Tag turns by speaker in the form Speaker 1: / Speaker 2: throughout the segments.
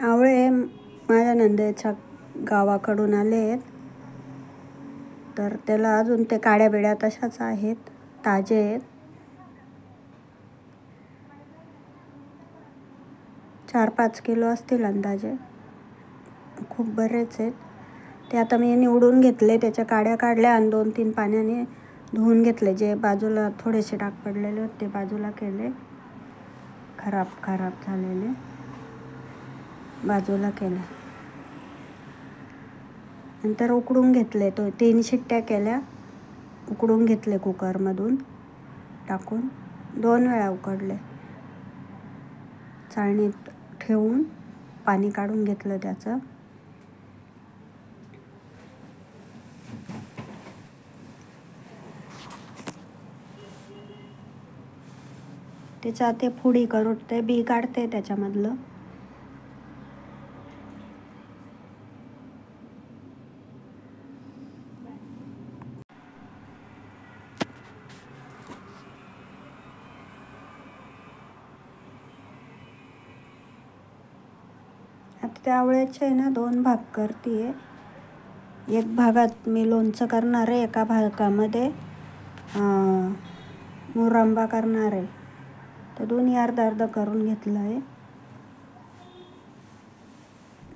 Speaker 1: आवळे माझ्या नंदेच्या गावाकडून आले आहेत, तर त्याला अजून ते काड्या बिड्या तशाच आहेत, ताजे आहेत. 4-5 किलो असतील अंदाजे, खूप बरेच आहेत. ते आता मी निवडून घेतले, त्याच्या काड्या काढल्या आणि 2-3 पाण्याने धुवून घेतले. जे बाजूला थोडेसे डाग पडलेले होते ते बाजूला केले, खराब झालेले बाजूला केले. नंतर उकडून घेतले, 3 शिट्ट्या केल्या, उकडून घेतले कुकरमधून टाकून. 2 वेळा उकडले, चाळणीत ठेवून पाणी काढून घेतलं त्याचं. त्याच्या ते फोडी करून ते बी काढते त्याच्यामधलं. आता त्या आवळ्याचे आहे ना 2 भाग करते. एक भागात मी लोणचं करणार आहे, एका भागामध्ये मुरंबा करणार आहे. तर दोन्ही अर्धा करून घेतलं आहे.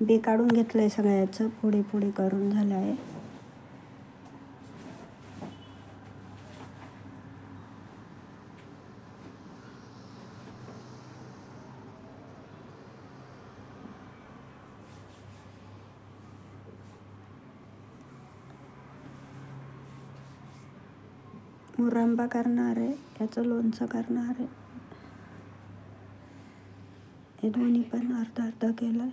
Speaker 1: बी काढून घेतलं आहे सगळ्याचं, फोडी करून झालं आहे. मुरंबा करणार आहे, याचं लोणचं करणार आहे. हे दोन्ही पण अर्धा केलं.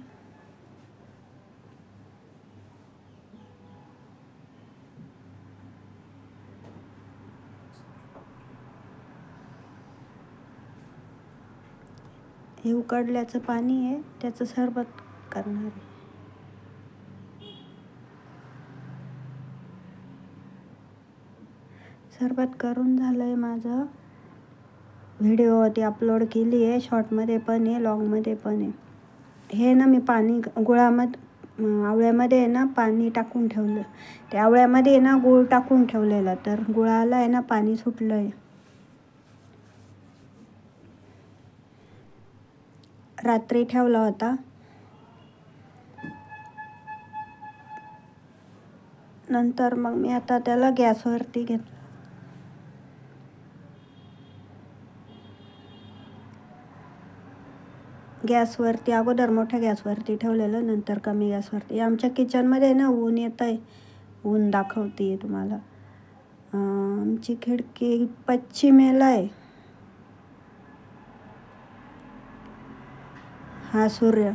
Speaker 1: हे उकडल्याचं पाणी आहे, त्याचं सरबत करणार आहे. सरबत करून झालं आहे माझं. व्हिडिओ ती अपलोड केली आहे, शॉर्टमध्ये पण आहे, लॉंगमध्ये पण आहे. हे ना मी पाणी आवळ्यामध्ये आहे ना पाणी टाकून ठेवलं. त्या आवळ्यामध्ये आहे ना गूळ टाकून ठेवलेला, तर गुळाला आहे ना पाणी सुटलं आहे. रात्री ठेवला होता. नंतर मग मी आता त्याला गॅसवरती घेतलं. गॅसवरती अगोदर मोठ्या गॅसवरती ठेवलेलं, नंतर कमी गॅसवरती. आमच्या किचनमध्ये ना ऊन येत आहे, ऊन दाखवते तुम्हाला. आमची खिडकी पश्चिमेला आहे. हा सूर्य,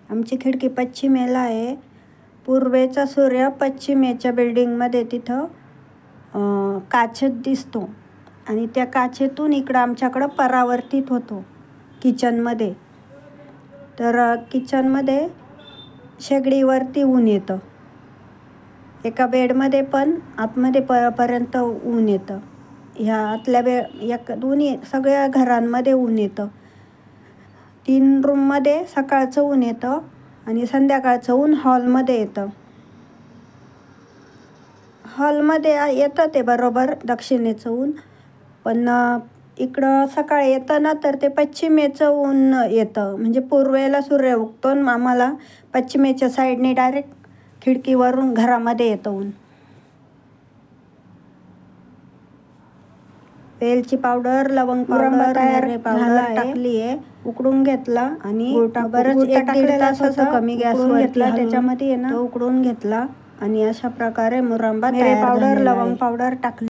Speaker 1: आमची खिडकी पश्चिमेला आहे. पूर्वेचा सूर्य पश्चिमेच्या बिल्डिंगमध्ये तिथं काचेत दिसतो आणि त्या काचेतून इकडं आमच्याकडं परावर्तित होतो किचनमध्ये. तर किचनमध्ये शेगडीवरती ऊन येतं. एका बेडमध्ये पण आतमध्ये पर्यंत ऊन येतं. ह्या आतल्या दोन्ही सगळ्या घरांमध्ये ऊन येतं. 3 रूममध्ये सकाळचं ऊन येतं आणि संध्याकाळचं ऊन हॉलमध्ये येतं. हॉलमध्ये येतं ते बरोबर दक्षिणेचं ऊन, पण इकडं सकाळी येतं ना तर ते पश्चिमेचं ऊन येतं. म्हणजे पूर्वेला सूर्य उगतो आणि आम्हाला पश्चिमेच्या साईडने डायरेक्ट खिडकीवरून घरामध्ये येतं ऊन. वेलची पावडर, लवंग पावडर, मिरे पावडर टाकली आहे. उकडून घेतला आणि बरंच 1-1.5 तास असं कमी गॅसवर घेतला, त्याच्यामध्ये आहे ना तो उकडून घेतला आणि अशा प्रकारे मुरंबा, मिरे पावडर, लवंग पावडर टाकली.